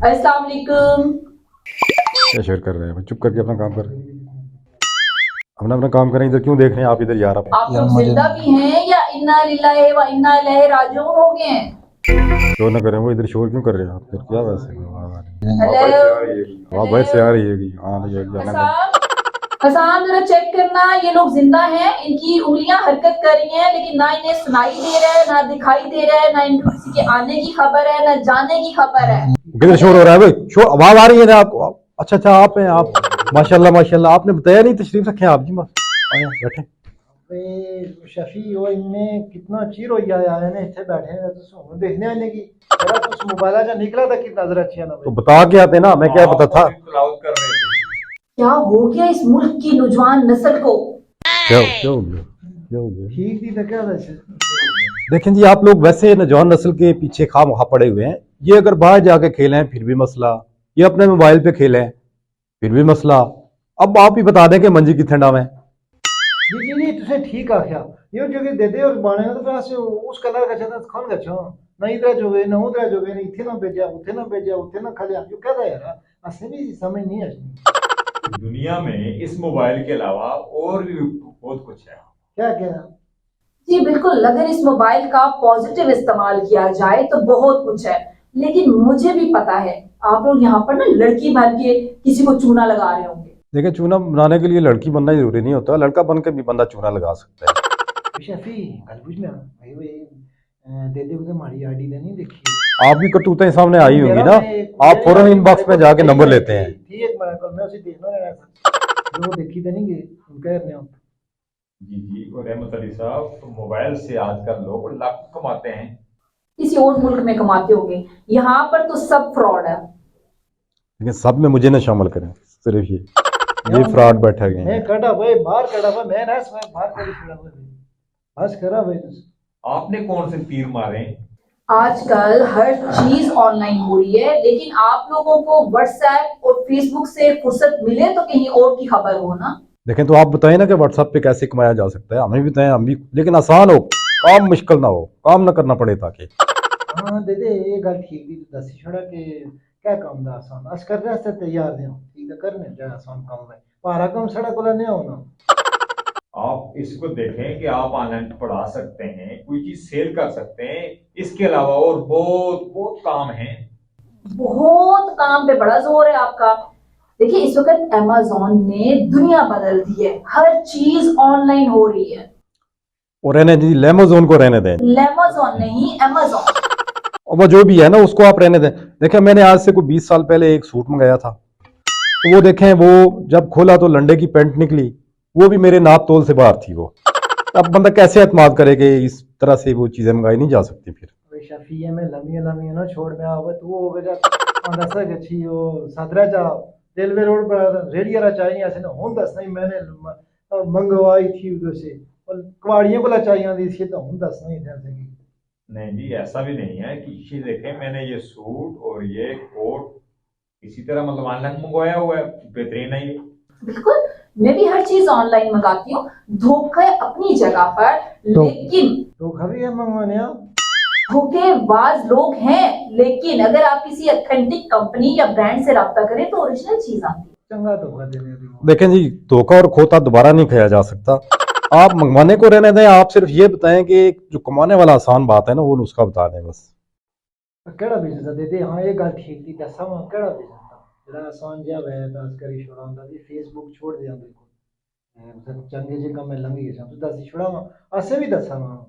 अस्सलाम वालेकुम। क्या शेयर कर रहे हैं? चुप करके अपना काम कर। अपना अपना काम करें, इधर क्यों देख रहे हैं आप? इधर यार आप लोग जिंदा भी हैं या इन्ना लिल्लाहि व इन्ना इलैहि राजिऊन हो गए हैं? शोर ना करें। वो इधर शोर क्यों कर रहे हैं आप? इधर क्या वैसे हेलो आवाज बाहर से आ रही है। हाँ नहीं हसाम, हसाम जरा चेक करना, ये लोग जिंदा हैं, इनकी उंगलियां हरकत कर रही हैं, लेकिन ना इन्हें सुनाई दे रहा है, ना दिखाई दे रहा है, ना इनको किसी के आने की खबर है, ना जाने की खबर है। किधर शोर हो रहा है भाई? शोर आवाज आ रही है ना आपको? अच्छा अच्छा, आप हैं आप। माशाल्लाह माशाल्लाह, आपने बताया नहीं। तशरीफ रखें आप जी, बस आए बैठे। शफी वो इनमें कितना चीर हो गया है ना, इतने बैठे हैं तो सुन देखने आने की जरा कुछ मोबाइल जा निकला था कि नजर अच्छी ना तो बता के आते ना, मैं क्या पता था। क्या हो गया इस मुल्क की नौजवान नस्ल को? क्या हो गया? क्या हो गया? ठीक थी तो क्या वैसे। देखें जी, आप लोग वैसे नौजवान नस्ल के पीछे खामखा पड़े हुए हैं। ये अगर बाहर जाके खेलें फिर भी मसला, ये अपने मोबाइल पे खेलें फिर भी मसला। अब आप ही बता दें कि मंजी कितने डाव है। जी जी जी तुझे ठीक आख्या ये जो कि दे दे और बाणे तो फिर से उस कलर का चलता खान गच्छो ना इधर जो वे ना उधर जो वे ना इथे ना भेजा उथे ना भेजा उथे ना खलिया जो कहता है यार असली भी समझ नहीं आती। दुनिया में इस मोबाइल के अलावा और भी बहुत कुछ है। क्या कह रहा? जी बिल्कुल, अगर इस मोबाइल का पॉजिटिव इस्तेमाल किया जाए तो बहुत कुछ है, लेकिन मुझे भी पता है आप लोग यहाँ पर ना लड़की बन के किसी को चूना लगा रहे होंगे। देखिए, चूना बनाने के लिए लड़की बनना जरूरी नहीं होता। लड़का बन के भी बंदा चूना लगा सकता है। शफी गल बुझना भाई वे दे दे उधर हमारी आईडी दे नहीं देखी। आप भी करतूतें सामने आई होंगी ना, आप फौरन इनबॉक्स में जाके नंबर लेते हैं। ठीक मेरा कल मैं उसे देखना रहना जो देखी तो नहीं गए उनका करने हम। जी जी, और रहमत अली साहब, तो मोबाइल से आजकल लोग लाख कमाते हैं। किसी और मुल्क में कमाते होंगे, यहाँ पर तो सब फ्रॉड है। लेकिन सब में मुझे ना शामिल करें, सिर्फ ये फ्रॉड बैठा गए मैं हैं। कटा भाई बाहर कटा भाई मैं ना बाहर कड़ी छड़ा भाई बस करा भाई तुझे। आपने कौन से तीर मारे? आजकल हर चीज ऑनलाइन हो रही है, लेकिन आप लोगों को व्हाट्सएप और फेसबुक से फुर्सत मिले तो कहीं और की खबर हो ना। देखें, तो आप बताएं ना कि व्हाट्सएप पे कैसे कमाया जा सकता है। हमें भी बताएं, हम भी, लेकिन आसान हो, काम मुश्किल ना हो, काम ना करना पड़े ताकि। हाँ दे दे ये गल ठीक दी तो दसी छड़ा के क्या काम दा आसान अस करने से तैयार दे ठीक है करने जा आसान काम है पारा काम सड़ा कोला नहीं होना। आप इसको देखें कि आप ऑनलाइन पढ़ा सकते हैं, कोई चीज सेल कर सकते हैं, इसके अलावा और बहुत बहुत काम है। बहुत काम पे बड़ा जोर है आपका। देखिए इस वक्त अमेज़न ने दुनिया बदल दी है, हर चीज ऑनलाइन हो रही है। और रहने जी, लेमोजोन को रहने दें। लेमोजॉन नहीं, अमेज़न। और वो जो भी है ना, उसको आप रहने दें। देखें, मैंने आज से कोई 20 साल पहले एक सूट मंगाया था, तो वो देखें, वो जब खोला तो लंडे की पैंट निकली, वो भी मेरे नाप तोल से बाहर थी वो। अब बंदा कैसे एतमाद करे कि इस तरह से वो चीजें मंगाई नहीं जा सकती फिर। वे शफी में लमी ना छोड़ में आवे तो वो हो गया अंदर गच्छी वो सदरा जा रेलवे रोड पर रेडिया चाहिए ऐसे ना हूं दस नहीं मैंने मंगवाई थी उधर से और कवाड़ियों को चाहिए थी इसके तो हूं दस नहीं इधर से। नहीं जी, ऐसा भी नहीं है कि ये देखें, मैंने ये सूट और ये कोट इसी तरह मतलब ऑनलाइन मंगवाया हुआ है, बेहतरीन है ये। बिल्कुल, मैं भी हर चीज ऑनलाइन मंगाती हूँ, धोखे अपनी जगह पर, लेकिन तो खबी है मंगवाने धोखेबाज लोग हैं। लेकिन अगर आप किसी ऑथेंटिक कंपनी या ब्रांड से राब्ता करें तो ओरिजिनल चीज आती है। चंगा धोखा देने दी। देखें जी, धोखा और खोता दोबारा नहीं खाया जा सकता। आप मंगवाने को रहने दें। आप सिर्फ ये बताएं कि जो कमाने वाला आसान बात है ना, वो नुस्खा बता दें बस। केड़ा बिजनेस दे दे हाँ ये गल ठीक थी दसा वा केड़ा बिजनेस था जरा आसान जा वे दस करी छोड़ा हुंदा सी फेसबुक छोड़ दिया बिल्कुल चंगे जे काम में लंघी गया तो दस छोड़ा वा असे भी दसा वा।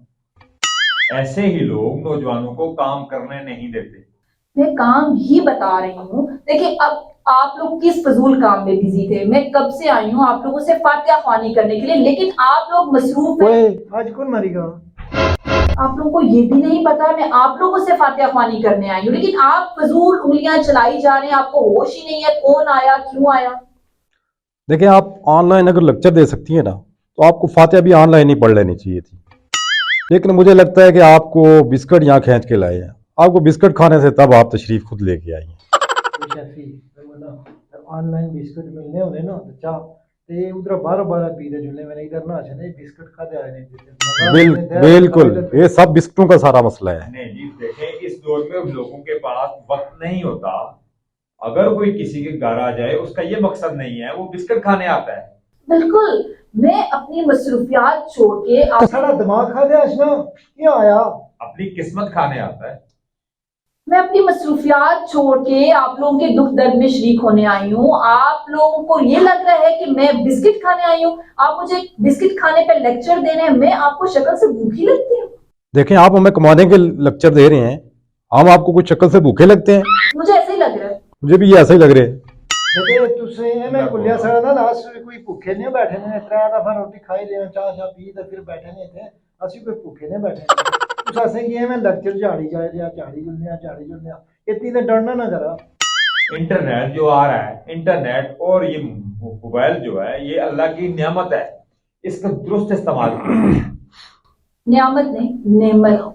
ऐसे ही लोग नौजवानों को काम करने नहीं देते। मैं काम ही बता रही हूँ। देखिए अब आप लोग किस फजूल काम में बिजी थे, मैं कब से आई हूँ आप लोगों से फातिहा ख्वानी करने के लिए, लेकिन आप लोग मसरूफ हैं। आज कौन मरेगा? आप लोगों को ये भी नहीं पता मैं आप लोगों से फातिहा ख्वानी करने आई हूँ, लेकिन आप फजूल उंगलियां चलाई जा रहे हैं। आपको होश ही नहीं है कौन आया क्यों आया। देखिए, आप ऑनलाइन अगर लेक्चर दे सकती हैं ना, तो आपको फातिहा भी ऑनलाइन ही पढ़ लेनी चाहिए थी। लेकिन मुझे लगता है कि आपको बिस्किट यहाँ खींच के लाए हैं। आपको बिस्किट खाने से तब आप तशरीफ खुद लेके आई हैं। ऑनलाइन बिस्किट मिलने होने ना तो चाह ते उधर 12 पीते जुलने मैंने इधर ना चले बिस्किट खाते आए नहीं बिल्कुल, ये सब बिस्किटों का सारा मसला है। नहीं जी, देखें, इस दौर में लोगों के पास वक्त नहीं होता अगर कोई किसी के घर आ जाए उसका ये मकसद नहीं है, वो बिस्किट खाने आता है। बिल्कुल, मैं अपनी मसरूफियात छोड़ के आप सारा दिमाग खा दिया इसने, क्यों आया? अपनी किस्मत खाने आता है। मैं अपनी मसरूफियात छोड़ के आप लोगों के दुख दर्द में शरीक होने आई हूँ। आप लोगों को ये लग रहा है कि मैं बिस्किट खाने आई हूँ, आप मुझे बिस्किट खाने पे लेक्चर दे रहे हैं। मैं आपको शक्ल से भूखी लगती हूँ? देखें, आप हमें कमाने के लेक्चर दे रहे हैं, हम आपको कुछ शक्ल से भूखे लगते हैं? मुझे ऐसे ही लग रहा है। मुझे भी ये ऐसा ही लग रहा है। देखिए तुसे मैं कुलिया सारा ना लास्ट कोई भूखे नहीं बैठे ने, त्रै दफा रोटी खाई ले, चाह शाह पी ते फिर बैठे ने थे, असि कोई भूखे नहीं बैठे। तुस असें कि मैं लेक्चर झाड़ी जाए या झाड़ी जुलने इतनी तो डरना ना करा। इंटरनेट जो आ रहा है, इंटरनेट और ये मोबाइल जो है, ये अल्लाह की नेमत है, इसका दुरुस्त इस्तेमाल करो। नियामत नहीं, नेमत।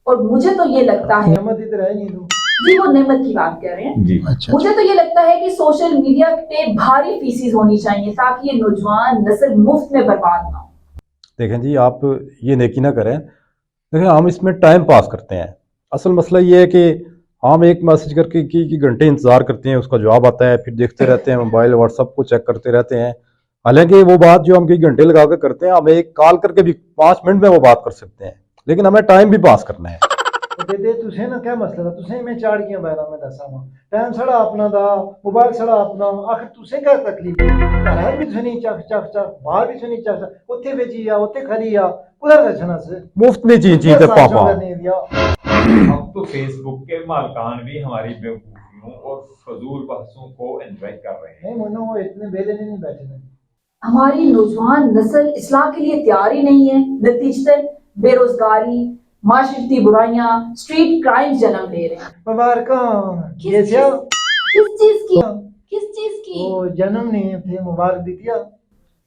और मुझे तो ये लगता है, नेमत इधर है नहीं तू जी वो नेमत की बात कर रहे हैं जी। मुझे तो ये लगता है कि सोशल मीडिया पे भारी फीसिस होनी चाहिए ताकि ये नौजवान नस्ल मुफ्त में बर्बाद ना हो। देखें जी, आप ये नेकी ना करें। देखें, हम इसमें टाइम पास करते हैं। असल मसला ये है कि हम एक मैसेज करके की घंटे इंतजार करते हैं, उसका जवाब आता है, फिर देखते रहते हैं मोबाइल व्हाट्सअप को चेक करते रहते हैं। हालांकि वो बात जो हम कई घंटे लगा कर करते हैं, हम एक कॉल करके भी 5 मिनट में वो बात कर सकते हैं, लेकिन हमें टाइम भी पास करना है। दे तुसे ना क्या मसला था, तुसे मैं चाड़ गया बैरा में दसा वा टाइम सड़ा अपना दा, मोबाइल सड़ा अपना, आखिर तुसे क्या तकलीफ है? घर भी सुनी चक चक चक, बाहर भी सुनी चक चक, उत्थे बेची आ, उत्थे खरी आ, उधर दसना से मुफ्त में चीज चीज पापा। अब तो फेसबुक के मालकान भी हमारी बेवकूफियों और फजूल बहसों को एंजॉय कर रहे हैं। नहीं मनो, वो इतने बेले नहीं बैठे ने। हमारी नौजवान नस्ल इस्लाह के लिए तैयार ही नहीं है। नतीजतन बेरोजगारी, माशरती बुराइयां, स्ट्रीट क्राइम जन्म ले रहे हैं। मुबारका किस ये क्या? किस चीज की? किस चीज की? वो जन्म नहीं थे, मुबारक दी दिया।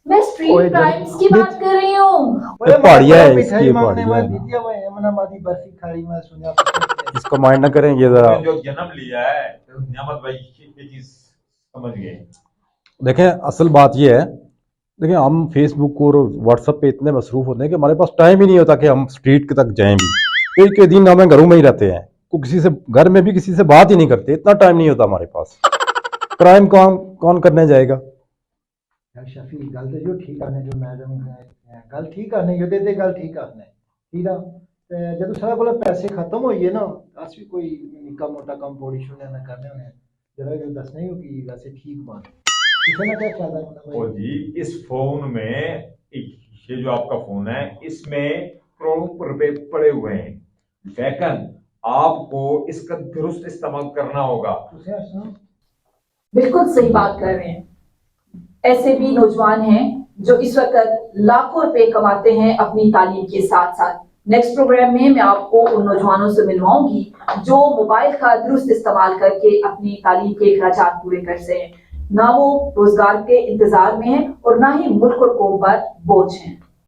मैं स्ट्रीट क्राइम्स की बात कर रही हूँ। ये पहाड़िया है, मिठाई इसकी मांगने पहाड़िया में है। दी दिया, वो यमुना मादी बर्फी खाई मैं सुना। इसको माइंड ना करें, ये जरा जो जन्म लिया है, तो नियामत भाई ये चीज समझ गए। देखें, असल बात ये है, देखिए हम फेसबुक और व्हाट्सएप पे इतने मसरूफ होते हैं कि हमारे पास टाइम ही नहीं होता कि हम स्ट्रीट तक जाएं भी। एक के दिन हमें घरों में ही रहते हैं, को किसी से घर में भी किसी से बात ही नहीं करते, इतना टाइम नहीं होता हमारे पास। क्राइम कौन करने जाएगा? शफी गल तो जो ठीक आने, जो मैडम गल ठीक आने जो दे गल ठीक आने, ठीक है। ते जदों सारे कोल पैसे खत्म होइए ना, अस भी कोई निक्का मोटा कम बॉडी शुने ना करने होने, जरा जो दसने हो कि वैसे ठीक बात किसी ना क्या ख्याल है। ओ जी, इस फोन में ये जो आपका फोन है, इसमें करोड़ों रुपए पड़े हुए हैं, लेकिन आपको इसका दुरुस्त इस्तेमाल करना होगा। बिल्कुल सही बात कर रहे हैं। ऐसे भी नौजवान हैं जो इस वक्त लाखों रुपए कमाते हैं अपनी तालीम के साथ साथ। नेक्स्ट प्रोग्राम में मैं आपको उन नौजवानों से मिलवाऊंगी जो मोबाइल का दुरुस्त इस्तेमाल करके अपनी तालीम के अखराजात पूरे कर सकें। ना वो रोजगार के इंतजार में है और ना ही मुल्क और कौम पर बोझ हैं।